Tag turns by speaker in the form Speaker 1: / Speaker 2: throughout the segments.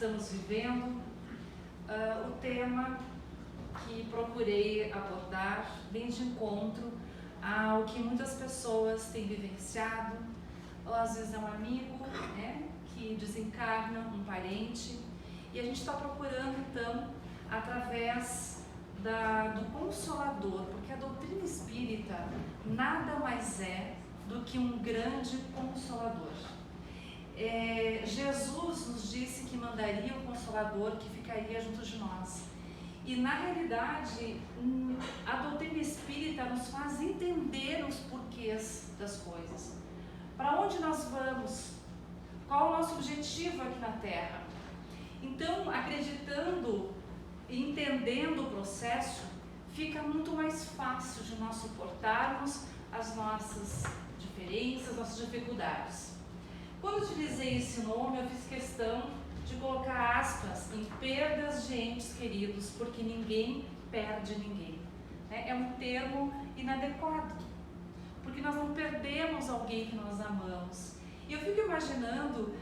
Speaker 1: estamos vivendo, o tema que procurei abordar vem de encontro ao que muitas pessoas têm vivenciado, ou às vezes é um amigo, né, que desencarna, um parente, e a gente está procurando então, através do Consolador, porque a doutrina espírita nada mais é do que um grande Consolador. Jesus nos disse que mandaria o Consolador que ficaria junto de nós. E na realidade, a doutrina espírita nos faz entender os porquês das coisas. Para onde nós vamos? Qual o nosso objetivo aqui na Terra? Então, acreditando e entendendo o processo, fica muito mais fácil de nós suportarmos as nossas diferenças, nossas dificuldades. Quando utilizei esse nome, eu fiz questão de colocar aspas em perdas de entes queridos, porque ninguém perde ninguém. É um termo inadequado, porque nós não perdemos alguém que nós amamos. E eu fico imaginando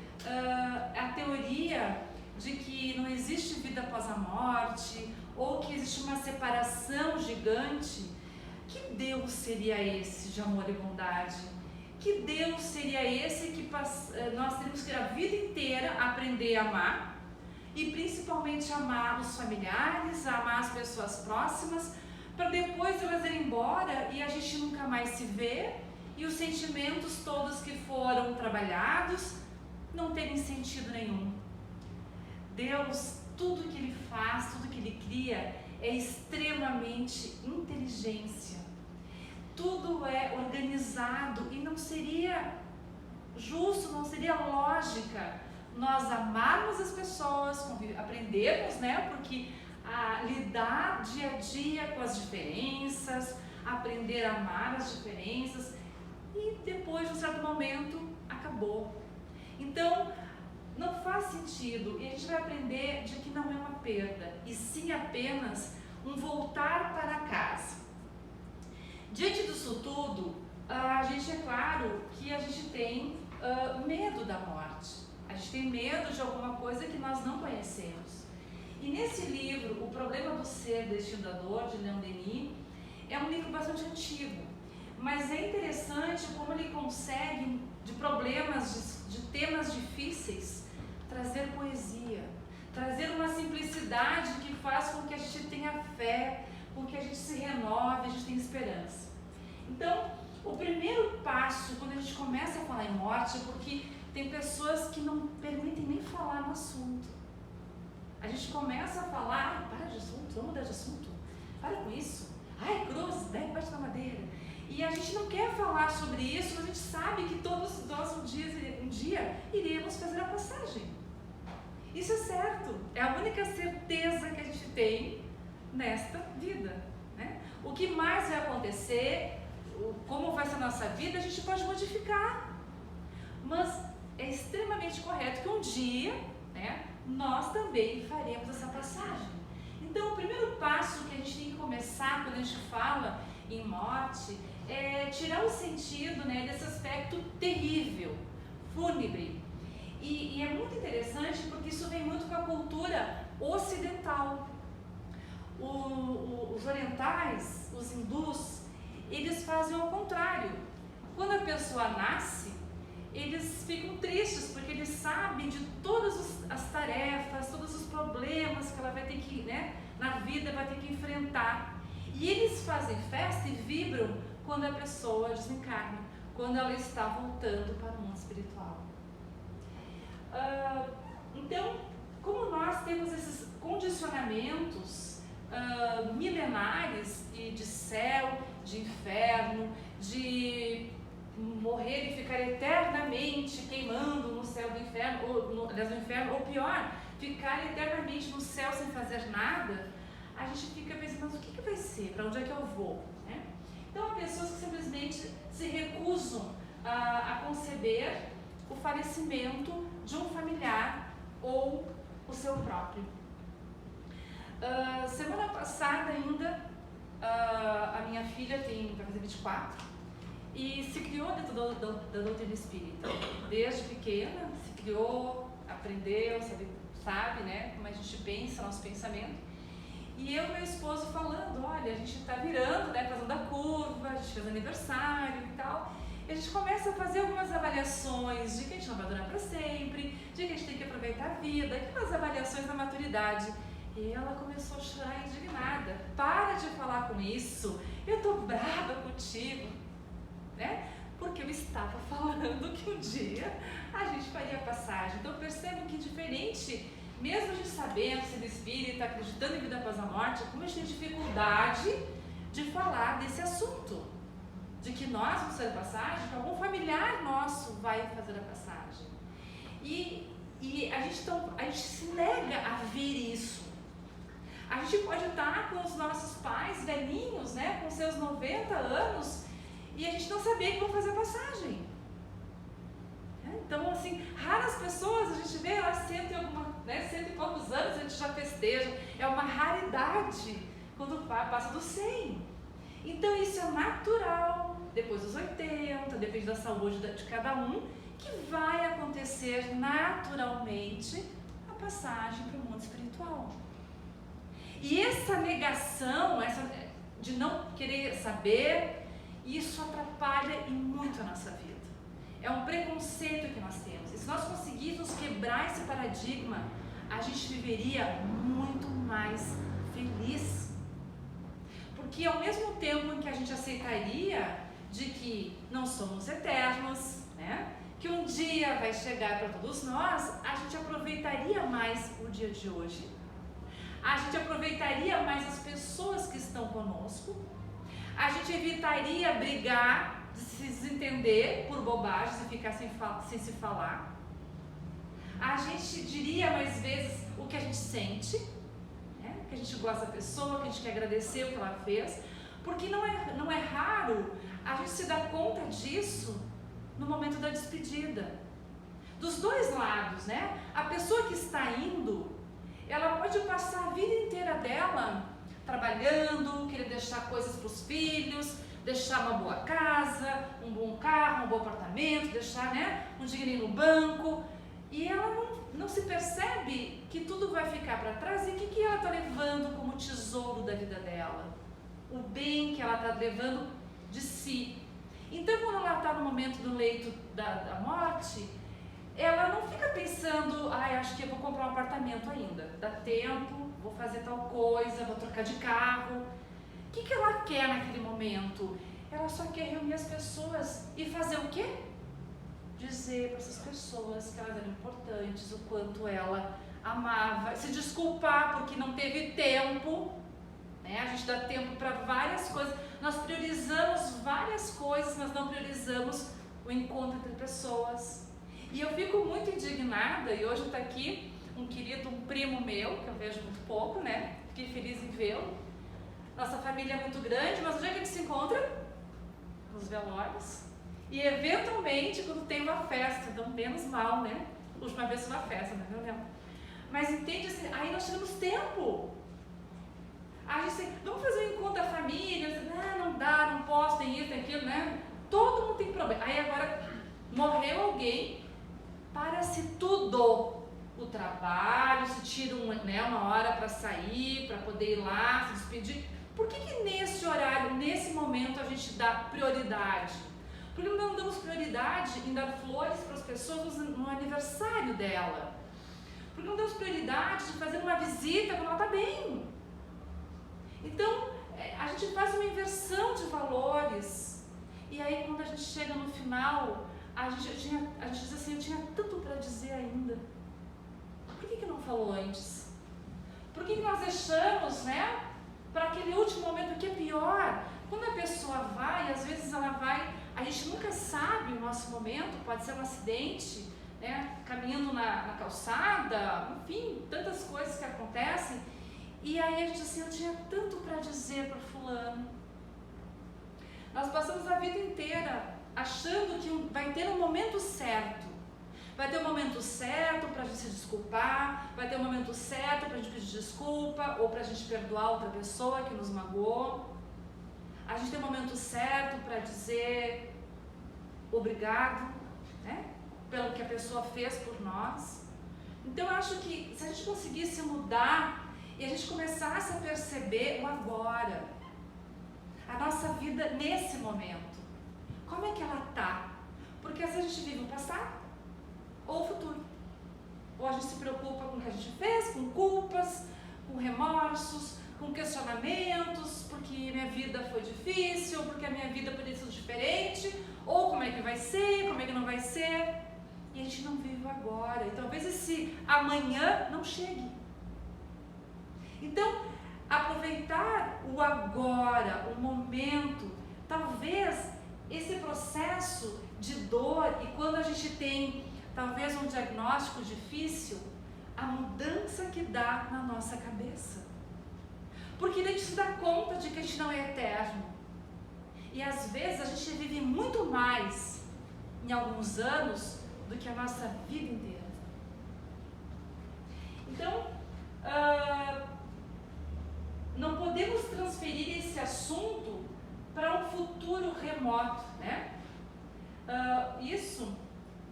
Speaker 1: a teoria de que não existe vida após a morte, ou que existe uma separação gigante. Que Deus seria esse de amor e bondade? Que Deus seria esse que nós temos que ir a vida inteira aprender a amar, e principalmente amar os familiares, amar as pessoas próximas, para depois elas irem embora e a gente nunca mais se vê, e os sentimentos todos que foram trabalhados não terem sentido nenhum. Deus, tudo que Ele faz, tudo que Ele cria é extremamente inteligência. Tudo é organizado e não seria justo, não seria lógica nós amarmos as pessoas, aprendermos, né? Porque lidar dia a dia com as diferenças, aprender a amar as diferenças, e depois de um certo momento acabou. Então não faz sentido, e a gente vai aprender de que não é uma perda, e sim apenas um voltar para casa. Diante disso tudo, a gente, é claro que a gente tem medo da morte, a gente tem medo de alguma coisa que nós não conhecemos. E nesse livro, O Problema do Ser Destino da Dor, de Leon Denis, é um livro bastante antigo, mas é interessante como ele consegue, de problemas, de temas difíceis, trazer poesia, trazer uma simplicidade que faz com que a gente tenha fé, com que a gente se renove, a gente tenha esperança. Então, o primeiro passo, quando a gente começa a falar em morte, é porque tem pessoas que não permitem nem falar no assunto. A gente começa a falar, para de assunto, vamos mudar de assunto, para com isso, ai cruz, daí bate na madeira. E a gente não quer falar sobre isso, mas a gente sabe que todos nós um dia iremos fazer a passagem. Isso é certo, é a única certeza que a gente tem nesta vida, né? O que mais vai acontecer, como vai ser a nossa vida, a gente pode modificar, mas é extremamente correto que um dia, né, nós também faremos essa passagem. Então, o primeiro passo que a gente tem que começar quando a gente fala em morte é tirar o sentido, né, desse aspecto terrível, fúnebre. E é muito interessante porque isso vem muito com a cultura ocidental. Os orientais, os hindus, eles fazem ao contrário. Quando a pessoa nasce, eles ficam tristes porque eles sabem de todas as tarefas, todos os problemas que ela vai ter que, né, na vida vai ter que enfrentar. E eles fazem festa e vibram quando a pessoa desencarna, quando ela está voltando para o mundo espiritual. Então, como nós temos esses condicionamentos milenares de céu, de inferno, de morrer e ficar eternamente queimando no céu do inferno, ou pior, ficar eternamente no céu sem fazer nada, a gente fica pensando, mas o que vai ser? Para onde é que eu vou? Né? Então, há pessoas que simplesmente se recusam a conceber o falecimento de um familiar ou o seu próprio. Semana passada ainda, a minha filha vai fazer 24 e se criou dentro da doutrina espírita. Desde pequena se criou, aprendeu, sabe, né, como a gente pensa, nosso pensamento. E eu e meu esposo falando, olha, a gente está virando, né, fazendo a curva, a gente fez aniversário e tal. E a gente começa a fazer algumas avaliações de que a gente não vai durar para sempre, de que a gente tem que aproveitar a vida, aquelas avaliações da maturidade. E ela começou a chorar indignada. Para de falar com isso, eu tô brava contigo, né? Porque eu estava falando que um dia a gente faria passagem. Então percebo que diferente, mesmo a gente sabendo, sendo espírita, acreditando em vida após a morte, como a gente tem dificuldade de falar desse assunto. De que nós vamos fazer a passagem, que algum familiar nosso vai fazer a passagem. E a gente se nega a ver isso. A gente pode estar com os nossos pais velhinhos, né, com seus 90 anos, e a gente não saber que vão fazer a passagem. Então, assim, raras pessoas, a gente vê lá cento e poucos anos, a gente já festeja. É uma raridade quando passa dos 100. Então, isso é natural, depois dos 80, depende da saúde de cada um, que vai acontecer naturalmente a passagem para o mundo espiritual. E essa negação, de não querer saber, isso atrapalha e muito a nossa vida. É um preconceito que nós temos. E se nós conseguíssemos quebrar esse paradigma, a gente viveria muito mais feliz. Porque ao mesmo tempo em que a gente aceitaria de que não somos eternos, né? Que um dia vai chegar para todos nós, a gente aproveitaria mais o dia de hoje. A gente aproveitaria mais as pessoas que estão conosco. A gente evitaria brigar, se desentender por bobagens e ficar sem se falar. A gente diria mais vezes o que a gente sente, né? Que a gente gosta da pessoa, que a gente quer agradecer o que ela fez. Porque não é raro a gente se dar conta disso no momento da despedida. Dos dois lados, né? A pessoa que está indo, ela pode passar a vida inteira dela trabalhando, querer deixar coisas para os filhos, deixar uma boa casa, um bom carro, um bom apartamento, deixar, né, um dinheirinho no banco. E ela não se percebe que tudo vai ficar para trás. E o que ela está levando como tesouro da vida dela? O bem que ela está levando de si. Então, quando ela está no momento do leito da morte, ela não fica pensando, acho que eu vou comprar um apartamento ainda, dá tempo, vou fazer tal coisa, vou trocar de carro. O que ela quer naquele momento? Ela só quer reunir as pessoas e fazer o quê? Dizer para essas pessoas que elas eram importantes, o quanto ela amava, se desculpar porque não teve tempo, né? A gente dá tempo para várias coisas, nós priorizamos várias coisas, mas não priorizamos o encontro entre pessoas. E eu fico muito indignada, e hoje está aqui um querido, um primo meu, que eu vejo muito pouco, né? Fiquei feliz em vê-lo. Nossa família é muito grande, mas onde é que a gente se encontra? Nos velórios. E eventualmente, quando tem uma festa, então menos mal, né? Última vez foi uma festa, né? Não lembro. Mas entende assim, aí nós tivemos tempo. A gente assim, vamos fazer um encontro da família, não dá, não posso, tem isso, tem aquilo, né? Todo mundo tem problema. Aí agora morreu alguém, para-se tudo. O trabalho, se tira uma hora para sair, para poder ir lá, se despedir. Por que nesse horário, nesse momento, a gente dá prioridade? Porque não damos prioridade em dar flores para as pessoas no aniversário dela. Porque não damos prioridade de fazer uma visita quando ela está bem. Então, a gente faz uma inversão de valores. E aí, quando a gente chega no final, a gente diz assim, eu tinha tanto para dizer ainda. Por que não falou antes? Por que nós deixamos, né, para aquele último momento? Porque é pior, quando a pessoa vai, às vezes ela vai, a gente nunca sabe o nosso momento, pode ser um acidente, né, caminhando na calçada, enfim, tantas coisas que acontecem, e aí a gente assim, eu tinha tanto para dizer para fulano. Nós passamos a vida inteira achando que vai ter um momento certo. Vai ter um momento certo para a gente se desculpar, vai ter um momento certo para a gente pedir desculpa ou para a gente perdoar outra pessoa que nos magoou. A gente tem um momento certo para dizer obrigado, né, pelo que a pessoa fez por nós. Então eu acho que se a gente conseguisse mudar e a gente começasse a perceber o agora, a nossa vida nesse momento, como é que ela está? Porque às vezes a gente vive o passado ou o futuro. Ou a gente se preocupa com o que a gente fez, com culpas, com remorsos, com questionamentos, porque minha vida foi difícil, porque a minha vida poderia ser diferente, ou como é que vai ser, como é que não vai ser. E a gente não vive o agora. E talvez esse amanhã não chegue. Então, aproveitar o agora, o momento, talvez esse processo de dor, e quando a gente tem talvez um diagnóstico difícil, a mudança que dá na nossa cabeça. Porque a gente se dá conta de que a gente não é eterno. E às vezes a gente vive muito mais em alguns anos do que a nossa vida inteira. Então, não podemos transferir esse assunto para um futuro remoto, né?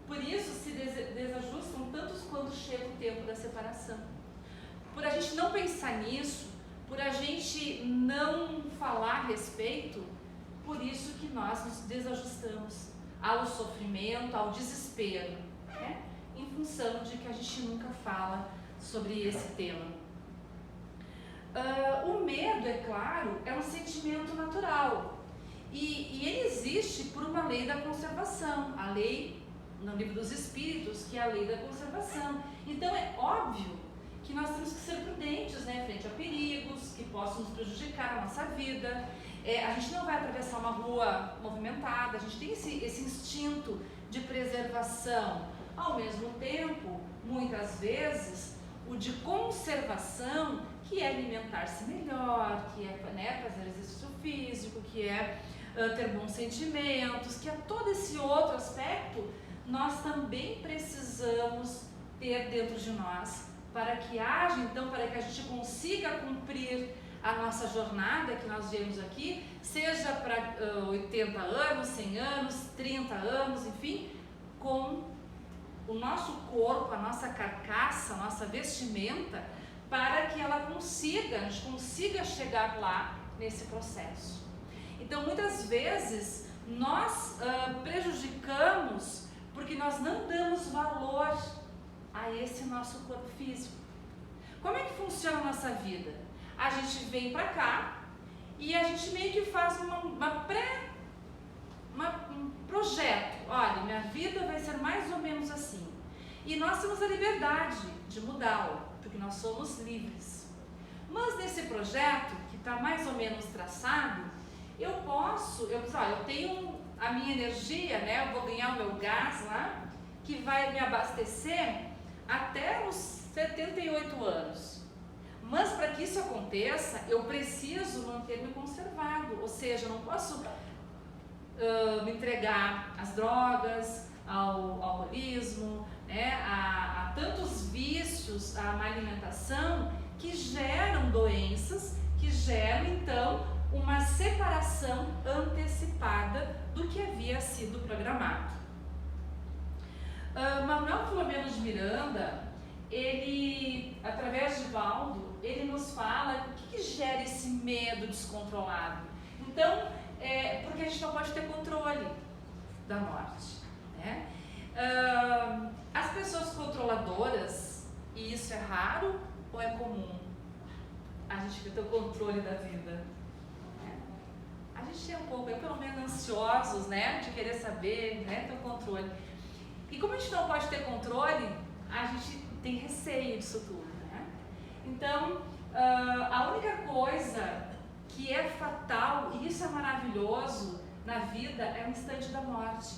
Speaker 1: Por isso se desajustam tantos quando chega o tempo da separação. Por a gente não pensar nisso, por a gente não falar a respeito, por isso que nós nos desajustamos ao sofrimento, ao desespero, né? Em função de que a gente nunca fala sobre esse tema. O medo, é claro, é um sentimento natural e ele existe por uma lei da conservação, a lei no livro dos Espíritos, que é a lei da conservação. Então é óbvio que nós temos que ser prudentes, né, frente a perigos que possam nos prejudicar a nossa vida. A gente não vai atravessar uma rua movimentada, a gente tem esse instinto de preservação. Ao mesmo tempo, muitas vezes, o de conservação, que é alimentar-se melhor, que é, né, fazer exercício físico, que é ter bons sentimentos, que é todo esse outro aspecto, nós também precisamos ter dentro de nós, para que haja, então, para que a gente consiga cumprir a nossa jornada que nós viemos aqui, seja para 80 anos, 100 anos, 30 anos, enfim, com o nosso corpo, a nossa carcaça, a nossa vestimenta, para que ela consiga, a gente consiga chegar lá nesse processo. Então, muitas vezes, nós prejudicamos porque nós não damos valor a esse nosso corpo físico. Como é que funciona a nossa vida? A gente vem para cá e a gente meio que faz um projeto. Olha, minha vida vai ser mais ou menos assim. E nós temos a liberdade de mudá-lo, porque nós somos livres. Mas nesse projeto, que está mais ou menos traçado, eu tenho a minha energia, né? Eu vou ganhar o meu gás lá, que vai me abastecer até os 78 anos. Mas para que isso aconteça, eu preciso manter-me conservado, ou seja, eu não posso me entregar às drogas, ao alcoolismo, né, a tantos vícios, a má alimentação, que geram doenças, que geram então uma separação antecipada do que havia sido programado. Manuel Filomeno de Miranda, ele, através de Valdo, ele nos fala o que gera esse medo descontrolado. Então, porque a gente não pode ter controle da morte, né? As pessoas controladoras, e isso é raro ou é comum? A gente quer ter o controle da vida, né? A gente é um pouco, pelo menos ansiosos, né? De querer saber, né? Ter o controle. E como a gente não pode ter controle, a gente tem receio disso tudo, né? Então, a única coisa que é fatal, e isso é maravilhoso na vida, é o instante da morte.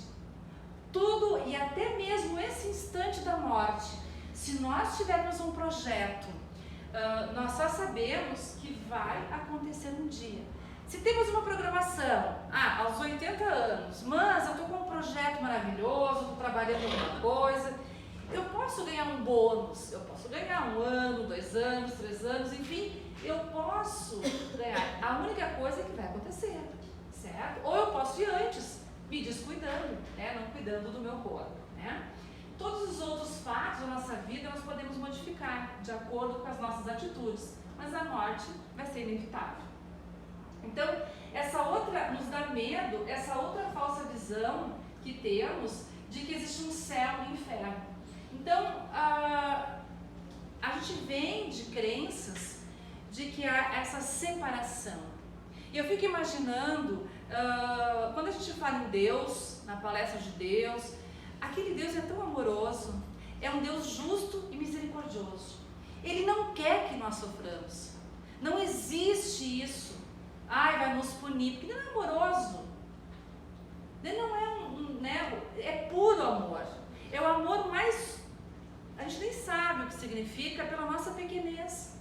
Speaker 1: Tudo, e até mesmo esse instante da morte, se nós tivermos um projeto, nós só sabemos que vai acontecer um dia. Se temos uma programação, aos 80 anos, mas eu estou com um projeto maravilhoso, estou trabalhando em alguma coisa, eu posso ganhar um bônus, eu posso ganhar 1 ano, 2 anos, 3 anos, enfim, eu posso ganhar. A única coisa é que vai acontecer, certo? Ou eu posso ir antes, me descuidando, né? Não cuidando do meu corpo, né? todos os outros fatos da nossa vida nós podemos modificar de acordo com as nossas atitudes, mas a morte vai ser inevitável. Então, essa outra nos dá medo, essa outra falsa visão que temos de que existe um céu e um inferno. Então, a gente vem de crenças de que há essa separação. E eu fico imaginando, quando a gente fala em Deus, na palestra de Deus, aquele Deus é tão amoroso, é um Deus justo e misericordioso. Ele não quer que nós soframos. Não existe isso. Ai, vai nos punir, porque ele não é amoroso. Ele não é é puro amor. É o amor mais, a gente nem sabe o que significa pela nossa pequenez,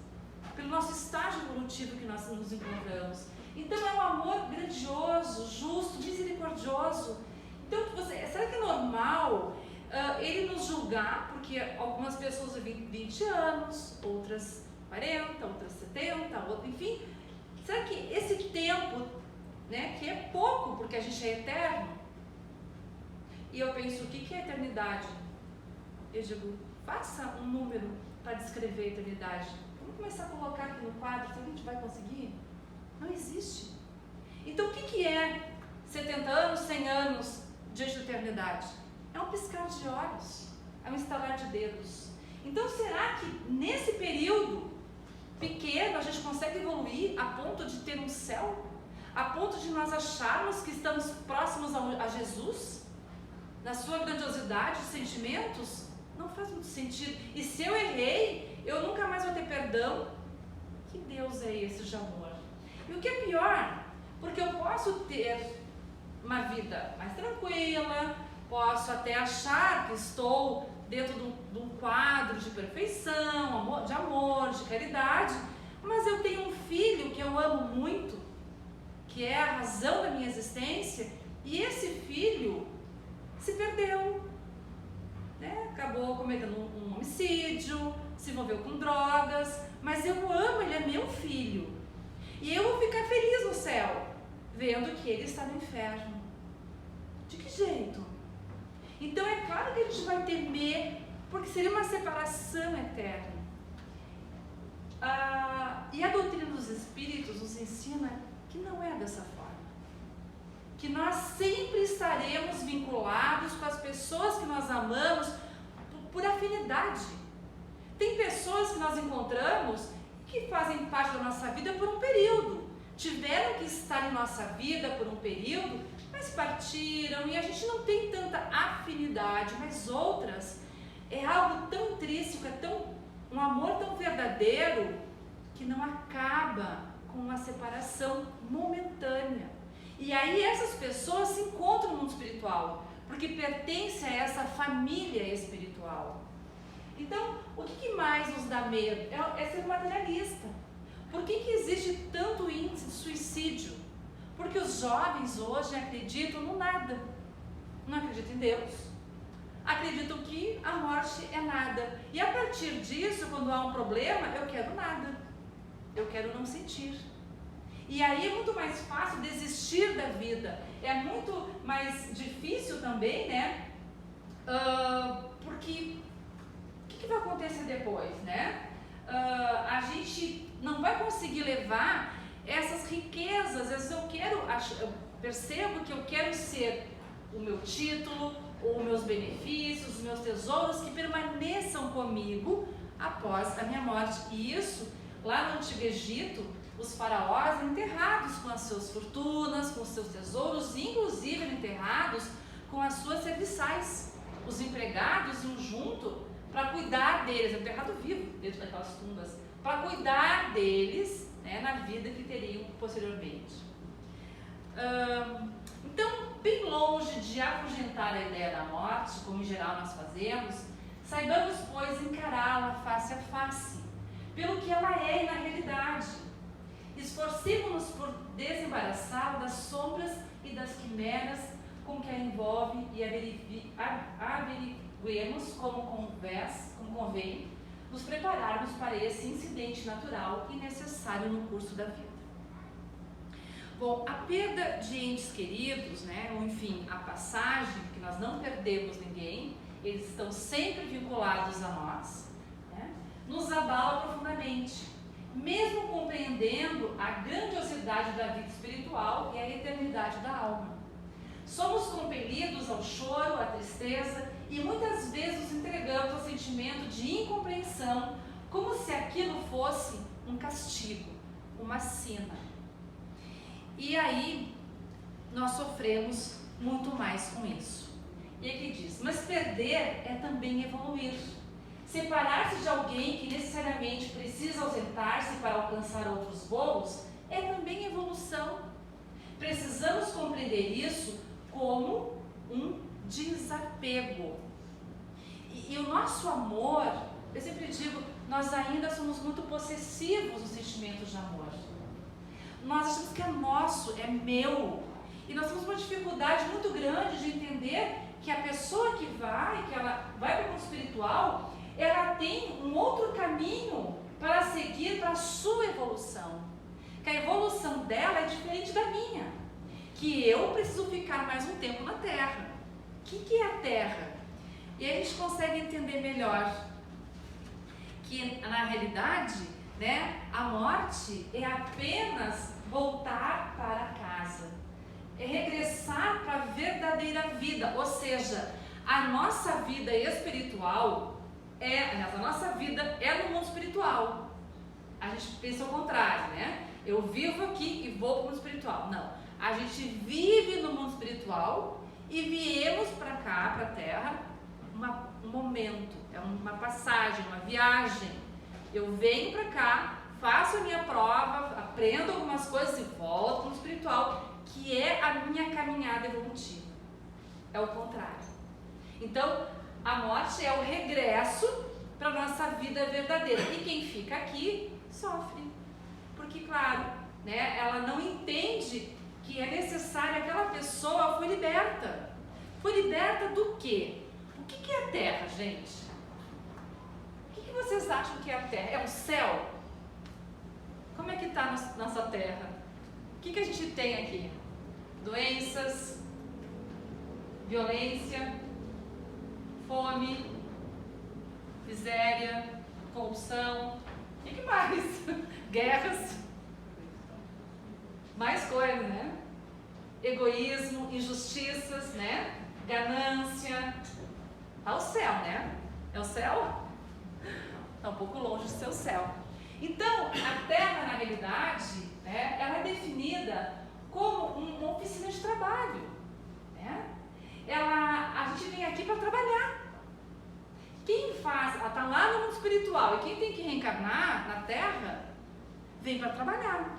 Speaker 1: pelo nosso estágio evolutivo que nós nos encontramos. Então é um amor grandioso, justo, misericordioso. Então, será que é normal ele nos julgar? Porque algumas pessoas vivem 20 anos, outras 40, outras 70, outras, enfim. Será que esse tempo, né, que é pouco, porque a gente é eterno? E eu penso, o que é eternidade? Eu digo, faça um número para descrever a eternidade. Vamos começar a colocar aqui no quadro, será que a gente vai conseguir? Não existe. Então, o que é 70 anos, 100 anos diante da eternidade? É um piscar de olhos, é um estalar de dedos. Então, será que nesse período pequeno a gente consegue evoluir a ponto de ter um céu? A ponto de nós acharmos que estamos próximos a Jesus? Na sua grandiosidade, sentimentos? Não faz muito sentido. E se eu errei, eu nunca mais vou ter perdão? Que Deus é esse de amor? E o que é pior, porque eu posso ter uma vida mais tranquila, posso até achar que estou dentro de um quadro de perfeição, de amor, de caridade, mas eu tenho um filho que eu amo muito, que é a razão da minha existência, e esse filho se perdeu, né? Acabou cometendo um homicídio, se envolveu com drogas, mas eu amo, ele é meu filho. E eu vou ficar feliz no céu, vendo que ele está no inferno. De que jeito? Então é claro que a gente vai temer, porque seria uma separação eterna. E a doutrina dos Espíritos nos ensina que não é dessa forma. Que nós sempre estaremos vinculados com as pessoas que nós amamos por afinidade. Tem pessoas que nós encontramos que fazem parte da nossa vida por um período, tiveram que estar em nossa vida por um período, mas partiram e a gente não tem tanta afinidade, mas outras, é algo tão intrínseco, um amor tão verdadeiro, que não acaba com uma separação momentânea. E aí essas pessoas se encontram no mundo espiritual, porque pertencem a essa família espiritual. Então, o que mais nos dá medo? É ser materialista. Por que existe tanto índice de suicídio? Porque os jovens hoje acreditam no nada. Não acreditam em Deus. Acreditam que a morte é nada. E a partir disso, quando há um problema, eu quero nada. Eu quero não sentir. E aí é muito mais fácil desistir da vida. É muito mais difícil também, né? Porque o que vai acontecer depois, né? A gente não vai conseguir levar essas riquezas. Às vezes eu percebo que eu quero ser o meu título, os meus benefícios, os meus tesouros que permaneçam comigo após a minha morte. E isso, lá no Antigo Egito, os faraós enterrados com as suas fortunas, com os seus tesouros, inclusive enterrados com as suas serviçais. Os empregados iam junto para cuidar deles, enterrado vivo dentro daquelas tumbas, para cuidar deles, né, na vida que teriam posteriormente. Então, bem longe de afugentar a ideia da morte, como em geral nós fazemos, saibamos, pois, encará-la face a face, pelo que ela é na realidade. Esforcemos-nos por desembaraçá-la das sombras e das quimeras com que a envolve e averiguemos como convém nos prepararmos para esse incidente natural e necessário no curso da vida. Bom, a perda de entes queridos, né, ou enfim, a passagem, que nós não perdemos ninguém, eles estão sempre vinculados a nós, né? Nos abala profundamente, mesmo compreendendo a grandiosidade da vida espiritual e a eternidade da alma. Somos compelidos ao choro, à tristeza e muitas vezes nos entregamos ao sentimento de incompreensão, como se aquilo fosse um castigo, uma sina. E aí nós sofremos muito mais com isso. E aqui diz, mas perder é também evoluir. Separar-se de alguém que necessariamente precisa ausentar-se para alcançar outros voos é também evolução. Precisamos compreender isso como um desapego. E o nosso amor, eu sempre digo, nós ainda somos muito possessivos nos sentimentos de amor. Nós achamos que é nosso, é meu. E nós temos uma dificuldade muito grande de entender que a pessoa que ela vai para o mundo espiritual, ela tem um outro caminho para seguir para a sua evolução. Que a evolução dela é diferente da minha. Que eu preciso ficar mais um tempo na Terra. O que é a Terra? E aí a gente consegue entender melhor que na realidade, né, a morte é apenas voltar para casa. É regressar para a verdadeira vida, ou seja, a nossa vida espiritual a nossa vida é no mundo espiritual. A gente pensa o contrário, né? Eu vivo aqui e vou para o mundo espiritual. Não, a gente vive no mundo espiritual e viemos para cá, para a Terra, um momento, é uma passagem, uma viagem. Eu venho para cá, faço a minha prova, aprendo algumas coisas e volto para o mundo espiritual, que é a minha caminhada evolutiva. É o contrário. Então, a morte é o regresso para a nossa vida verdadeira. E quem fica aqui sofre. Porque, claro, né, ela não entende que é necessário, aquela pessoa foi liberta. Foi liberta do quê? O que é a Terra, gente? O que vocês acham que é a Terra? É o céu? Como é que está a nossa Terra? O que a gente tem aqui? Doenças, violência, fome, miséria, corrupção, o que mais? Guerras, mais coisas, né? Egoísmo, injustiças, né? Ganância. Tá o céu, né? É o céu? Está um pouco longe de ser o céu. Então, a Terra, na realidade, né, ela é definida como uma oficina de trabalho, né? A gente vem aqui para trabalhar. Quem faz, ela está lá no mundo espiritual, e quem tem que reencarnar na Terra, vem para trabalhar,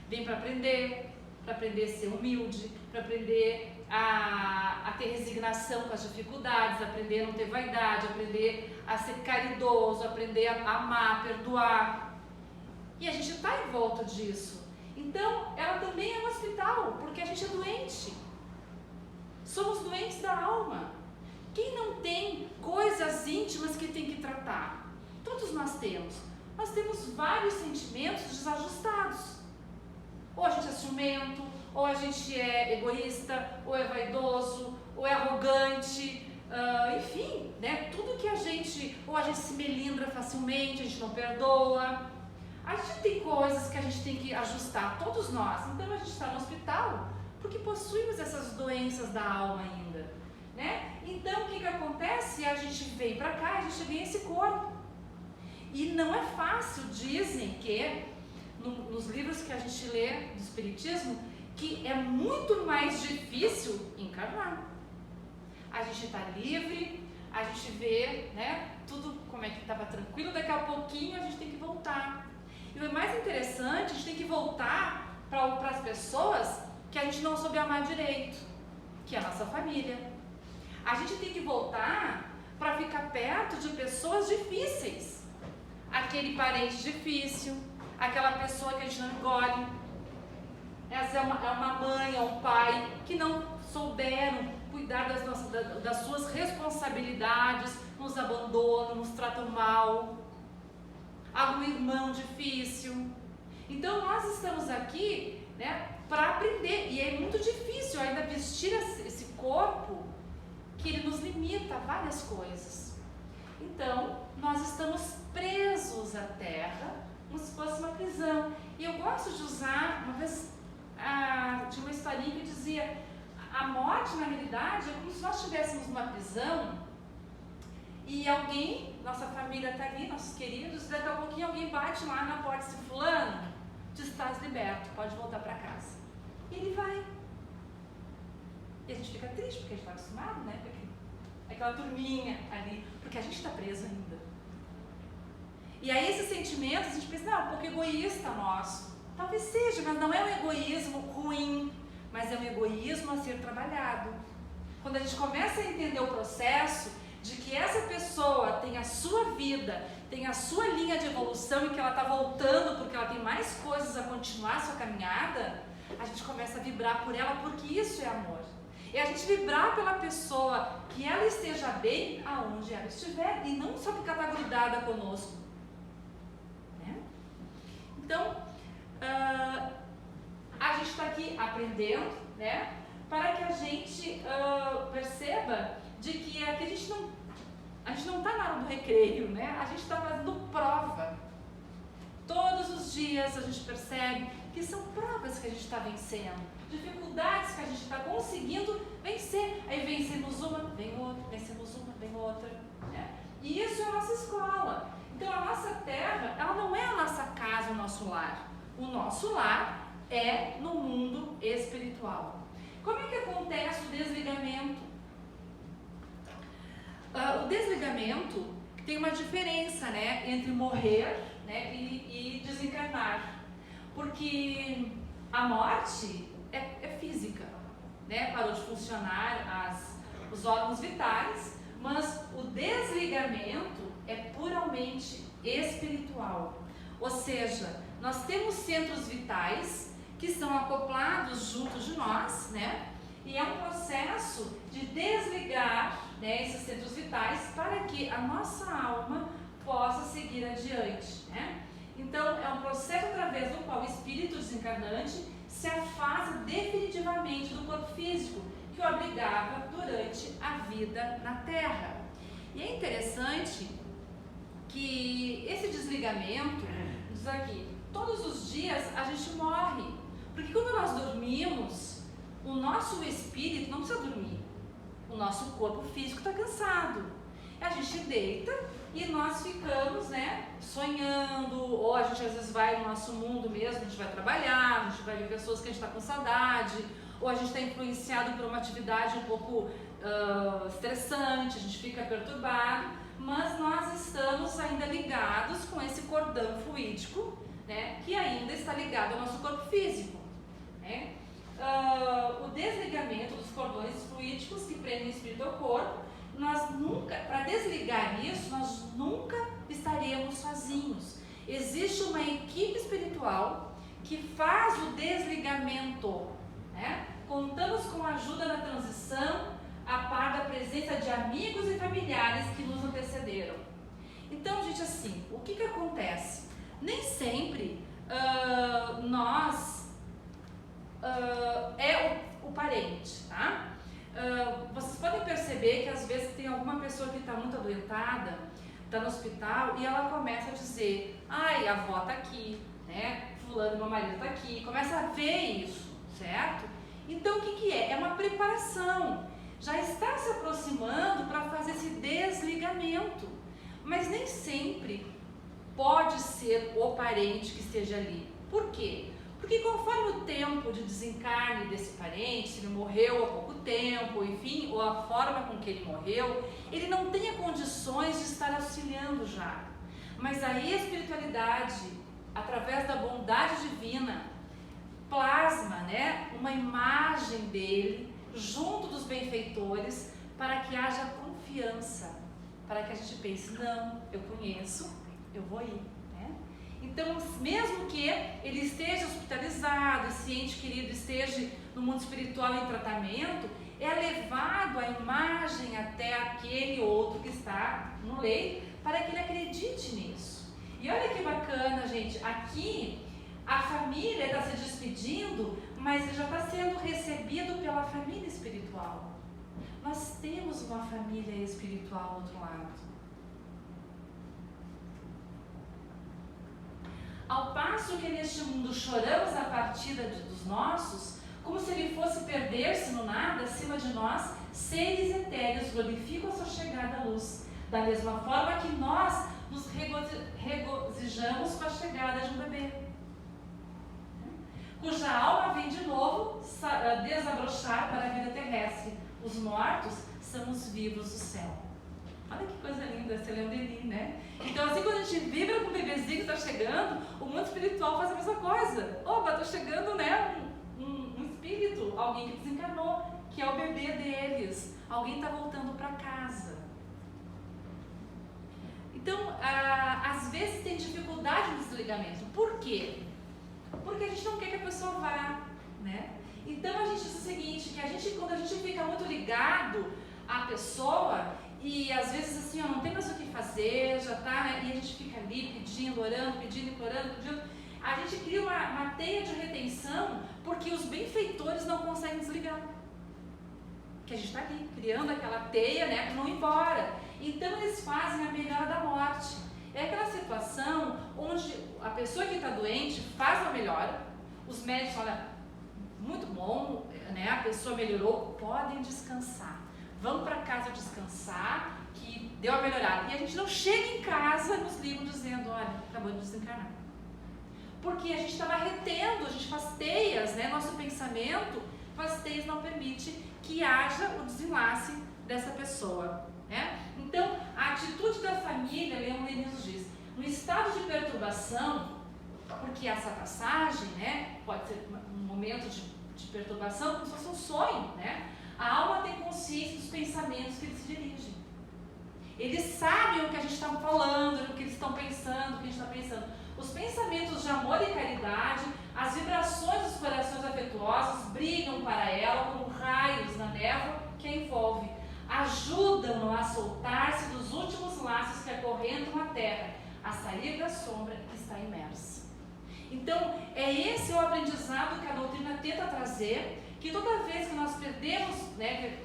Speaker 1: vem para aprender a ser humilde, para aprender a ter resignação com as dificuldades, aprender a não ter vaidade, aprender a ser caridoso, aprender a amar, a perdoar. E a gente está em volta disso. Então, ela também é um hospital, porque a gente é doente. Somos doentes da alma. Quem não tem coisas íntimas que tem que tratar? Todos nós temos. Nós temos vários sentimentos desajustados. Ou a gente é ciumento, ou a gente é egoísta, ou é vaidoso, ou é arrogante, enfim, né? Tudo que a gente, ou a gente se melindra facilmente, a gente não perdoa. A gente tem coisas que a gente tem que ajustar, todos nós. Então a gente está no hospital porque possuímos essas doenças da alma ainda, né? Então o que acontece? A gente vem para cá, a gente vem esse corpo. E não é fácil, dizem que nos livros que a gente lê do Espiritismo, que é muito mais difícil encarnar. A gente está livre, a gente vê, né, tudo como é que estava tranquilo, daqui a pouquinho a gente tem que voltar. E o mais interessante, a gente tem que voltar para as pessoas que a gente não soube amar direito, que é a nossa família. A gente tem que voltar para ficar perto de pessoas difíceis. Aquele parente difícil, aquela pessoa que a gente não engole. Essa é uma mãe, é um pai que não souberam cuidar das suas responsabilidades, nos abandonam, nos tratam mal. Algum irmão difícil. Então nós estamos aqui, né, para aprender, e é muito difícil ainda vestir esse corpo que ele nos limita a várias coisas. Então, nós estamos presos à Terra, como se fosse uma prisão. E eu gosto de usar, uma vez, de uma historinha que dizia, a morte, na realidade, é como se nós estivéssemos numa prisão e alguém, nossa família está ali, nossos queridos, daqui a pouquinho alguém bate lá na porta e diz, fulano, tu estás liberto, pode voltar para casa. E ele vai. E a gente fica triste, porque a gente está acostumado, né? Aquela turminha ali, porque a gente está preso ainda. E aí esses sentimentos, a gente pensa, não, é um pouco egoísta nosso. Talvez seja, mas não é um egoísmo ruim, mas é um egoísmo a ser trabalhado. Quando a gente começa a entender o processo de que essa pessoa tem a sua vida, tem a sua linha de evolução e que ela está voltando porque ela tem mais coisas a continuar a sua caminhada, a gente começa a vibrar por ela, porque isso é amor. É a gente vibrar pela pessoa, que ela esteja bem aonde ela estiver, e não só porque ela está grudada conosco. Né? Então, a gente está aqui aprendendo, né, para que a gente perceba de que aqui a gente não está na hora do recreio, né? A gente está fazendo prova. Todos os dias a gente percebe que são provas que a gente está vencendo, dificuldades que a gente está conseguindo vencer. Aí vencemos uma, vem outra, vencemos uma, vem outra. Né? E isso é a nossa escola. Então a nossa terra, ela não é a nossa casa, o nosso lar. O nosso lar é no mundo espiritual. Como é que acontece o desligamento? O desligamento tem uma diferença, né, entre morrer, né, e desencarnar. Porque a morte é física, né, parou de funcionar os órgãos vitais, mas o desligamento é puramente espiritual. Ou seja, nós temos centros vitais que são acoplados junto de nós, né? E é um processo de desligar, né, esses centros vitais para que a nossa alma possa seguir adiante, né? Então, é um processo através do qual o espírito desencarnante se afasta definitivamente do corpo físico que o abrigava durante a vida na Terra. E é interessante que esse desligamento, diz aqui, todos os dias a gente morre, porque quando nós dormimos, o nosso espírito não precisa dormir, o nosso corpo físico está cansado. A gente deita e nós ficamos, né, sonhando, ou a gente às vezes vai no nosso mundo mesmo, a gente vai trabalhar, a gente vai ver pessoas que a gente está com saudade, ou a gente está influenciado por uma atividade um pouco estressante, a gente fica perturbado, mas nós estamos ainda ligados com esse cordão fluídico, né, que ainda está ligado ao nosso corpo físico. Né? O desligamento dos cordões fluídicos que prendem o espírito ao corpo, nós nunca, para desligar isso, nós nunca estaremos sozinhos. Existe uma equipe espiritual que faz o desligamento, né? Contamos com a ajuda na transição, a par da presença de amigos e familiares que nos antecederam. Então, gente, assim, o que acontece? Nem sempre nós é o parente, tá? Vocês podem perceber que às vezes tem alguma pessoa que está muito adoentada, está no hospital e ela começa a dizer, ai, a avó está aqui, né? Fulano, meu marido está aqui, começa a ver isso, certo? Então o que é? É uma preparação, já está se aproximando para fazer esse desligamento, mas nem sempre pode ser o parente que esteja ali. Por quê? Porque conforme o tempo de desencarne desse parente, se ele morreu há pouco tempo, enfim, ou a forma com que ele morreu, ele não tenha condições de estar auxiliando já. Mas a espiritualidade, através da bondade divina, plasma, né, uma imagem dele junto dos benfeitores para que haja confiança, para que a gente pense, não, eu conheço, eu vou ir. Então, mesmo que ele esteja hospitalizado, esse ente querido esteja no mundo espiritual em tratamento, é levado a imagem até aquele outro que está no leito, para que ele acredite nisso. E olha que bacana, gente, aqui a família está se despedindo, mas ele já está sendo recebido pela família espiritual. Nós temos uma família espiritual do outro lado. Ao passo que neste mundo choramos a partida dos nossos, como se ele fosse perder-se no nada, acima de nós, seres etéreos glorificam a sua chegada à luz. Da mesma forma que nós nos regozijamos com a chegada de um bebê, cuja alma vem de novo desabrochar para a vida terrestre. Os mortos são os vivos do céu. Olha que coisa linda, você lembra dele, né? Então, assim, quando a gente vibra com o bebezinho que está chegando, o mundo espiritual faz a mesma coisa. Opa, está chegando, né, um espírito, alguém que desencarnou, que é o bebê deles. Alguém está voltando para casa. Então, às vezes tem dificuldade no desligamento. Por quê? Porque a gente não quer que a pessoa vá, né? Então a gente diz o seguinte, que quando a gente fica muito ligado à pessoa e às vezes assim, não tem mais o que fazer, já tá, né? E a gente fica ali pedindo, orando, pedindo, implorando, pedindo, a gente cria uma teia de retenção porque os benfeitores não conseguem desligar. Que a gente está ali criando aquela teia, né, para não ir embora. Então eles fazem a melhora da morte. É aquela situação onde a pessoa que está doente faz a melhora, os médicos falam, muito bom, né, a pessoa melhorou, podem descansar. Vão para casa descansar, que deu a melhorada. E a gente não chega em casa e nos ligam dizendo, olha, acabou de desencarnar. Porque a gente estava retendo, a gente faz teias, né, nosso pensamento faz teias, não permite que haja o desenlace dessa pessoa. Né? Então, a atitude da família, Leon Denis nos diz, no estado de perturbação, porque essa passagem, né, pode ser um momento de perturbação, como se fosse um sonho, né? A alma tem consciência dos pensamentos que eles se dirigem. Eles sabem o que a gente está falando, o que eles estão pensando, o que a gente está pensando. Os pensamentos de amor e caridade, as vibrações dos corações afetuosos brilham para ela como raios na névoa que a envolve. Ajudam-no a soltar-se dos últimos laços que acorrentam a terra, a sair da sombra que está imersa. Então, é esse o aprendizado que a doutrina tenta trazer, que toda vez que nós perdemos, né,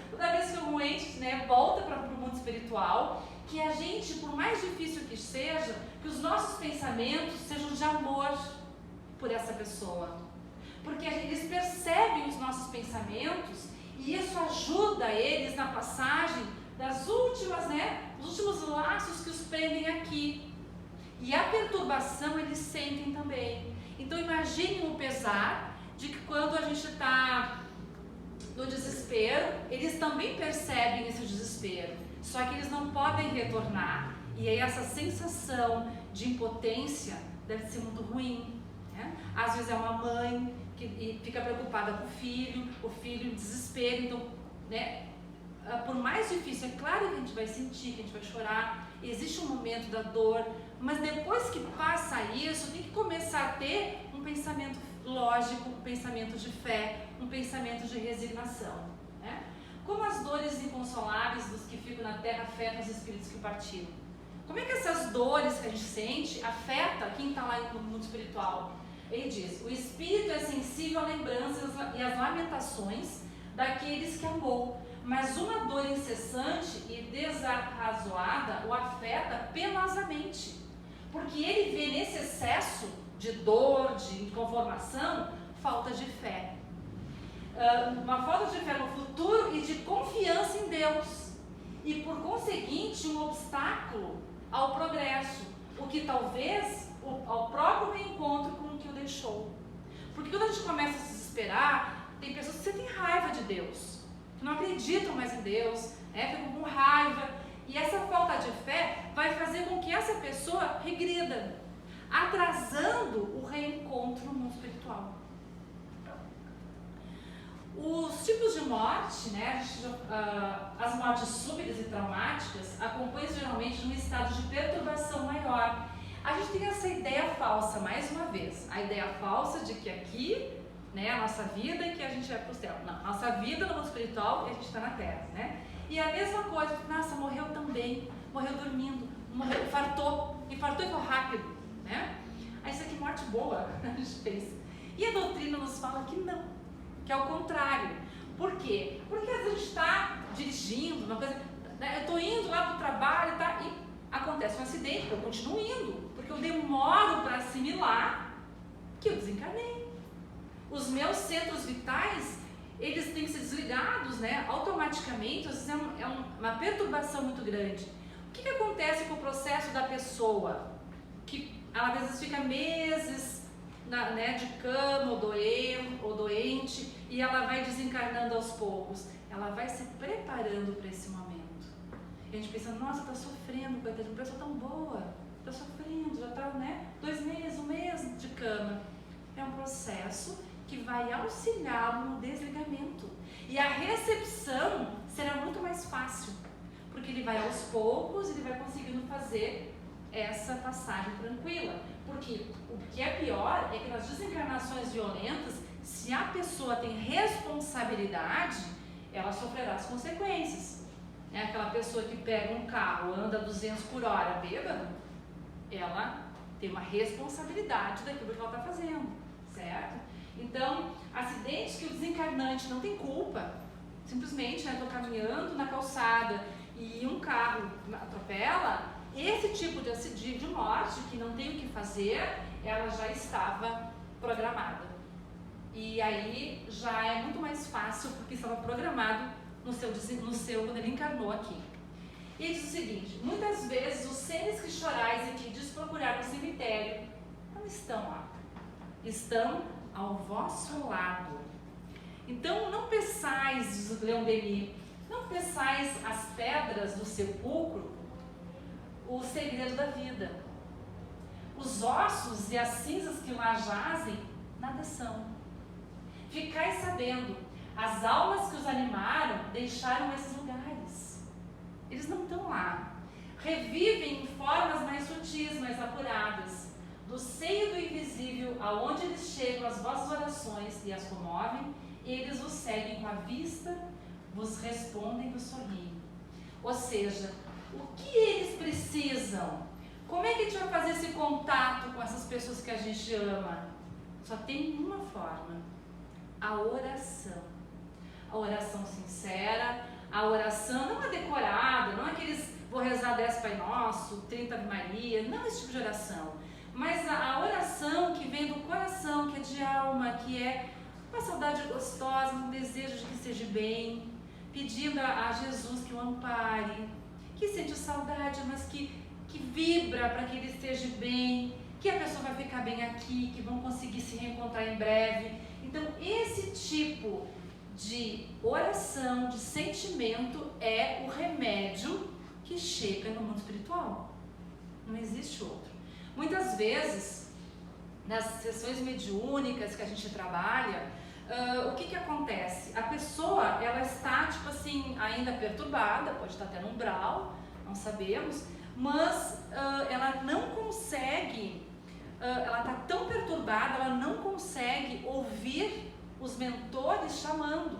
Speaker 1: toda vez que o ente, né, volta para o mundo espiritual, que a gente, por mais difícil que seja, que os nossos pensamentos sejam de amor por essa pessoa. Porque eles percebem os nossos pensamentos e isso ajuda eles na passagem das últimas, né, dos últimos laços que os prendem aqui. E a perturbação eles sentem também. Então imaginem o pesar de que quando a gente está no desespero, eles também percebem esse desespero. Só que eles não podem retornar. E aí essa sensação de impotência deve ser muito ruim. Né? Às vezes é uma mãe que fica preocupada com o filho em desespero. Então, né, por mais difícil, é claro que a gente vai sentir, que a gente vai chorar. Existe um momento da dor, mas depois que passa isso, tem que começar a ter um pensamento lógico, um pensamento de fé, um pensamento de resignação. Né? Como as dores inconsoláveis dos que ficam na terra afetam os espíritos que partiram? Como é que essas dores que a gente sente afetam quem está lá no mundo espiritual? Ele diz, o espírito é sensível a lembranças e às lamentações daqueles que amou, mas uma dor incessante e desarrazoada o afeta penosamente, porque ele vê nesse excesso de dor, de inconformação, falta de fé. Uma falta de fé no futuro e de confiança em Deus. E por conseguinte, um obstáculo ao progresso, o que talvez ao próprio reencontro com o que o deixou. Porque quando a gente começa a se desesperar, tem pessoas que sentem raiva de Deus, que não acreditam mais em Deus, né, ficam com raiva. E essa falta de fé vai fazer com que essa pessoa regrida, atrasando o reencontro no mundo espiritual. Os tipos de morte, né, as mortes súbitas e traumáticas, acompanham geralmente num estado de perturbação maior. A gente tem essa ideia falsa, mais uma vez, a ideia falsa de que aqui, né, a nossa vida e que a gente vai para o céu. Não, nossa vida no mundo espiritual e a gente está na terra, né? E a mesma coisa, nossa, morreu também, morreu dormindo, morreu, infartou e foi rápido, né? Aí isso aqui é morte boa, a gente pensa. E a doutrina nos fala que não, que é o contrário. Por quê? Porque às vezes a gente está dirigindo, uma coisa, né, eu estou indo lá para o trabalho, tá, e acontece um acidente, eu continuo indo, porque eu demoro para assimilar que eu desencarnei. Os meus centros vitais, eles têm que ser desligados, né, automaticamente. Às vezes é uma perturbação muito grande. O que acontece com o processo da pessoa? Que ela às vezes fica meses né, de cama ou doente, e ela vai desencarnando aos poucos. Ela vai se preparando para esse momento. E a gente pensa, nossa, está sofrendo, coitada, uma pessoa tão boa, está sofrendo, já está, né, 2 meses, 1 mês de cama. É um processo que vai auxiliá-lo no desligamento. E a recepção será muito mais fácil, porque ele vai aos poucos, ele vai conseguindo fazer essa passagem tranquila. Porque o que é pior é que nas desencarnações violentas, se a pessoa tem responsabilidade, ela sofrerá as consequências. É aquela pessoa que pega um carro, anda 200 por hora bêbada, ela tem uma responsabilidade daquilo que ela está fazendo, certo? Então, acidentes que o desencarnante não tem culpa, simplesmente, né, estou caminhando na calçada e um carro atropela, esse tipo de morte, que não tem o que fazer, ela já estava programada. E aí já é muito mais fácil, porque estava programado no seu quando ele encarnou aqui. E ele diz o seguinte: muitas vezes os seres que chorais e que desprocuraram o cemitério não estão lá, estão ao vosso lado. Então não peçais, diz o Leon Denis, não peçais as pedras do sepulcro o segredo da vida. Os ossos e as cinzas que lá jazem nada são. Ficai sabendo, as almas que os animaram deixaram esses lugares. Eles não estão lá. Revivem em formas mais sutis, mais apuradas. Do seio do invisível, aonde eles chegam as vossas orações e as comovem, eles vos seguem com a vista, vos respondem e vos sorriem. Ou seja, o que eles precisam? Como é que a gente vai fazer esse contato com essas pessoas que a gente ama? Só tem uma forma: a oração. A oração sincera, a oração não é decorada, não é aqueles vou rezar 10 Pai Nosso, 30 Ave Maria, não esse tipo de oração. Mas a oração que vem do coração, que é de alma, que é uma saudade gostosa, um desejo de que esteja bem, pedindo a Jesus que o ampare, que sente saudade, mas que vibra para que ele esteja bem, que a pessoa vai ficar bem aqui, que vão conseguir se reencontrar em breve. Então, esse tipo de oração, de sentimento, é o remédio que chega no mundo espiritual. Não existe outro. Muitas vezes, nas sessões mediúnicas que a gente trabalha, o que acontece? A pessoa, ela está, tipo assim, ainda perturbada, pode estar até no umbral, não sabemos, mas ela não consegue, ela está tão perturbada, ela não consegue ouvir os mentores chamando,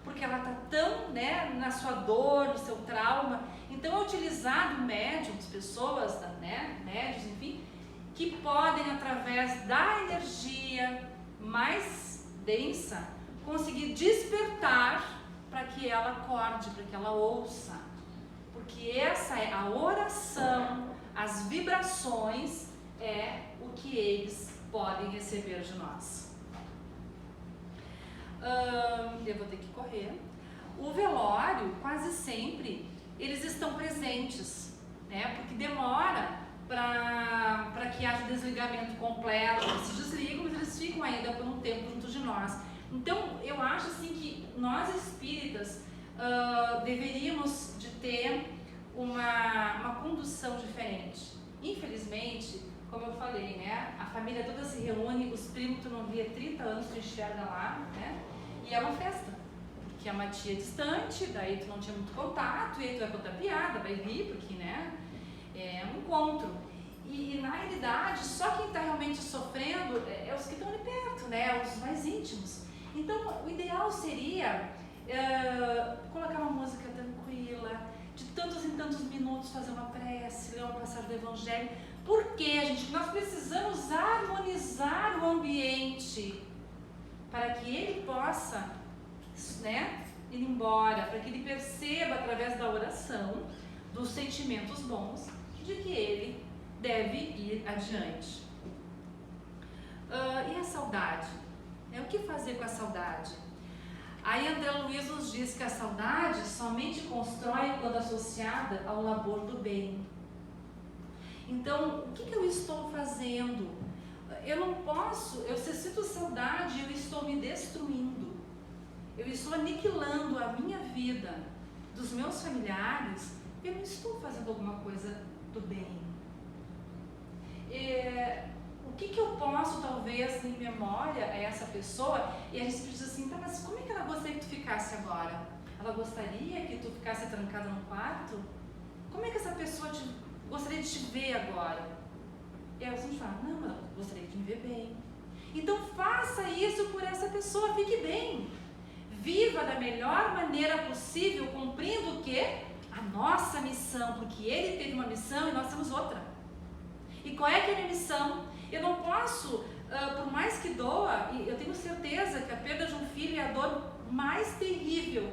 Speaker 1: porque ela está tão, né, na sua dor, no seu trauma. Então é utilizado médiums, pessoas, né, médiums, enfim, que podem, através da energia mais densa, conseguir despertar para que ela acorde, para que ela ouça, porque essa é a oração, as vibrações é o que eles podem receber de nós. Eu vou ter que correr. O velório, quase sempre, eles estão presentes, né? Porque demora para que haja desligamento completo. Eles se desligam, mas eles ficam ainda por um tempo junto de nós. Então, eu acho assim que nós espíritas deveríamos de ter uma condução diferente. Infelizmente, como eu falei, né? A família toda se reúne, os primos tu não via 30 anos, tu enxerga lá, né? E é uma festa, porque é uma tia distante, daí tu não tinha muito contato, e aí tu vai contar piada, vai rir, porque, né, é um encontro. E na realidade, só quem está realmente sofrendo é os que estão ali perto, né, os mais íntimos. Então, o ideal seria colocar uma música tranquila, de tantos em tantos minutos fazer uma prece, ler uma passagem do Evangelho. Por quê, gente? Nós precisamos harmonizar o ambiente, para que ele possa né, ir embora, para que ele perceba através da oração, dos sentimentos bons, de que ele deve ir adiante. E a saudade? O que fazer com a saudade? Aí André Luiz nos diz que a saudade somente constrói quando associada ao labor do bem. Então, o que eu estou fazendo? Eu não posso, se eu sinto saudade, eu estou me destruindo. Eu estou aniquilando a minha vida, dos meus familiares, eu não estou fazendo alguma coisa do bem. O que eu posso, talvez, em memória a essa pessoa, e a gente diz assim, tá, mas como é que ela gostaria que tu ficasse agora? Ela gostaria que tu ficasse trancada no quarto? Como é que essa pessoa gostaria de te ver agora? E aí a gente fala, não, ela gostaria de me ver bem. Então faça isso por essa pessoa, fique bem. Viva da melhor maneira possível, cumprindo o quê? A nossa missão, porque ele teve uma missão e nós temos outra. E qual é que é a minha missão? Eu não posso, por mais que doa, e eu tenho certeza que a perda de um filho é a dor mais terrível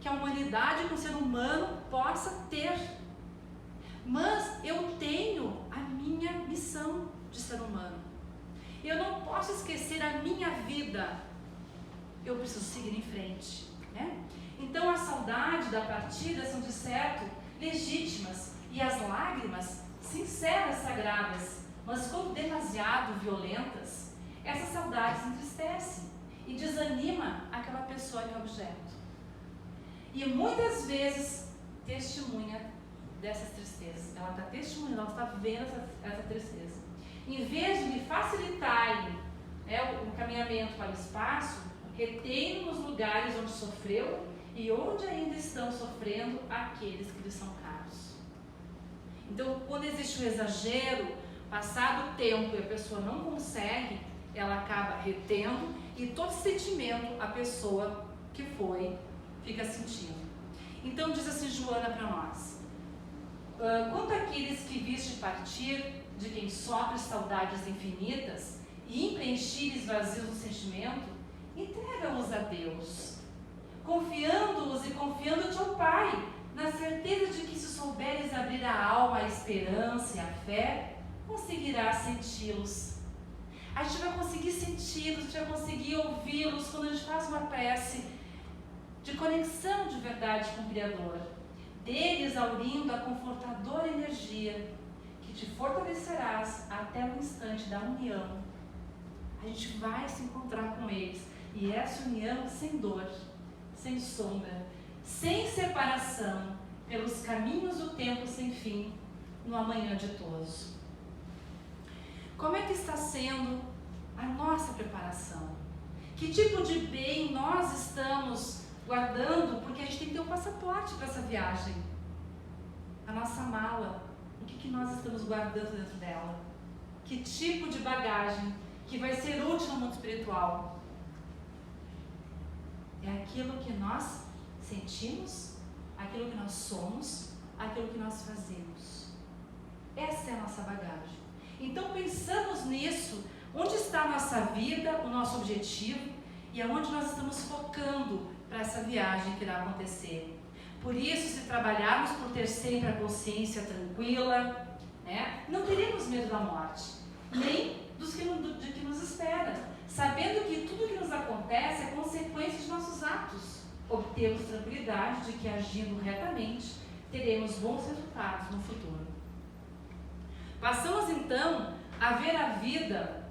Speaker 1: que a humanidade, que o ser humano possa ter. Mas eu tenho a minha missão de ser humano. Eu não posso esquecer a minha vida. Eu preciso seguir em frente, né? Então a saudade da partida são de certo legítimas e as lágrimas sinceras, sagradas, mas quando demasiado violentas, essas saudades entristecem e desanima aquela pessoa que é objeto. E muitas vezes testemunha dessas tristezas. Ela está testemunhando, ela está vendo essa tristeza. Em vez de lhe facilitarem o encaminhamento para o espaço, retém nos lugares onde sofreu e onde ainda estão sofrendo aqueles que lhes são caros. Então, quando existe um exagero, passado o tempo e a pessoa não consegue, ela acaba retendo e todo sentimento a pessoa que foi fica sentindo. Então diz assim Joana para nós: quanto àqueles que viste partir, de quem sofre saudades infinitas e impreenchíveis vazios no sentimento, entrega-os a Deus, confiando-os e confiando-te ao Pai, na certeza de que se souberes abrir a alma à esperança e à fé, conseguirás senti-los. A gente vai conseguir senti-los, a gente vai conseguir ouvi-los quando a gente faz uma prece de conexão de verdade com o Criador, dele exaurindo a confortadora energia que te fortalecerás até o instante da união. A gente vai se encontrar com eles, e essa união sem dor, sem sombra, sem separação, pelos caminhos do tempo sem fim, no amanhã ditoso. Como é que está sendo a nossa preparação? Que tipo de bem nós estamos guardando? Porque a gente tem que ter um passaporte para essa viagem. A nossa mala, o que nós estamos guardando dentro dela? Que tipo de bagagem que vai ser útil no mundo espiritual? É aquilo que nós sentimos, aquilo que nós somos, aquilo que nós fazemos. Essa é a nossa bagagem. Então pensamos nisso, onde está a nossa vida, o nosso objetivo e aonde nós estamos focando para essa viagem que irá acontecer. Por isso, se trabalharmos por ter sempre a consciência tranquila, né, não teremos medo da morte, nem de que nos espera, sabendo que tudo que nos acontece é consequência de nossos atos. Obtemos tranquilidade de que, agindo retamente, teremos bons resultados no futuro. Passamos então a ver a vida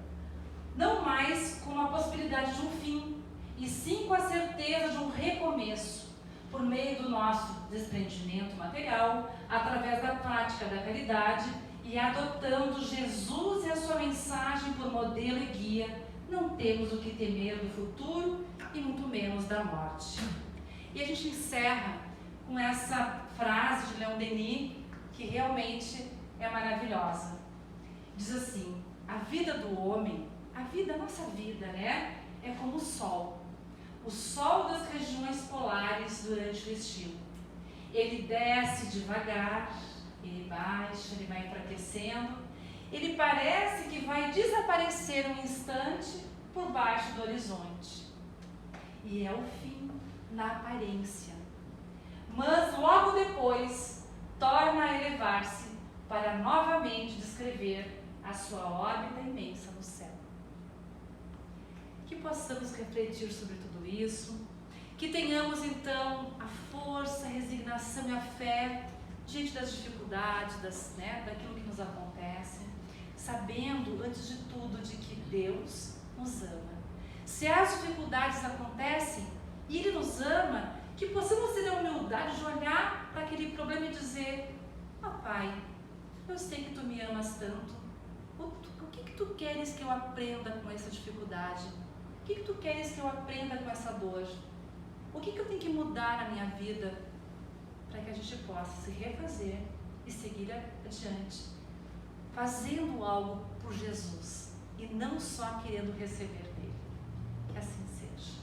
Speaker 1: não mais como a possibilidade de um fim, e sim com a certeza de um recomeço, por meio do nosso desprendimento material, através da prática da caridade e adotando Jesus e a sua mensagem por modelo e guia, não temos o que temer do futuro e muito menos da morte. E a gente encerra com essa frase de Leon Denis, que realmente é maravilhosa. Diz assim: a vida do homem, a nossa vida, né, é como o sol das regiões polares durante o estio. Ele desce devagar, ele baixa, ele vai enfraquecendo, ele parece que vai desaparecer um instante por baixo do horizonte. E é o fim na aparência, mas logo depois torna a elevar-se para novamente descrever a sua órbita imensa no céu. Que possamos refletir sobre tudo isso, que tenhamos então a força, a resignação e a fé diante das dificuldades, daquilo que nos acontece, sabendo, antes de tudo, de que Deus nos ama. Se as dificuldades acontecem e Ele nos ama, que possamos ter a humildade de olhar para aquele problema e dizer: Pai, eu sei que Tu me amas tanto. O que Tu queres que eu aprenda com essa dificuldade? O que Tu queres que eu aprenda com essa dor? O que eu tenho que mudar na minha vida para que a gente possa se refazer e seguir adiante, fazendo algo por Jesus e não só querendo receber dele? Que assim seja.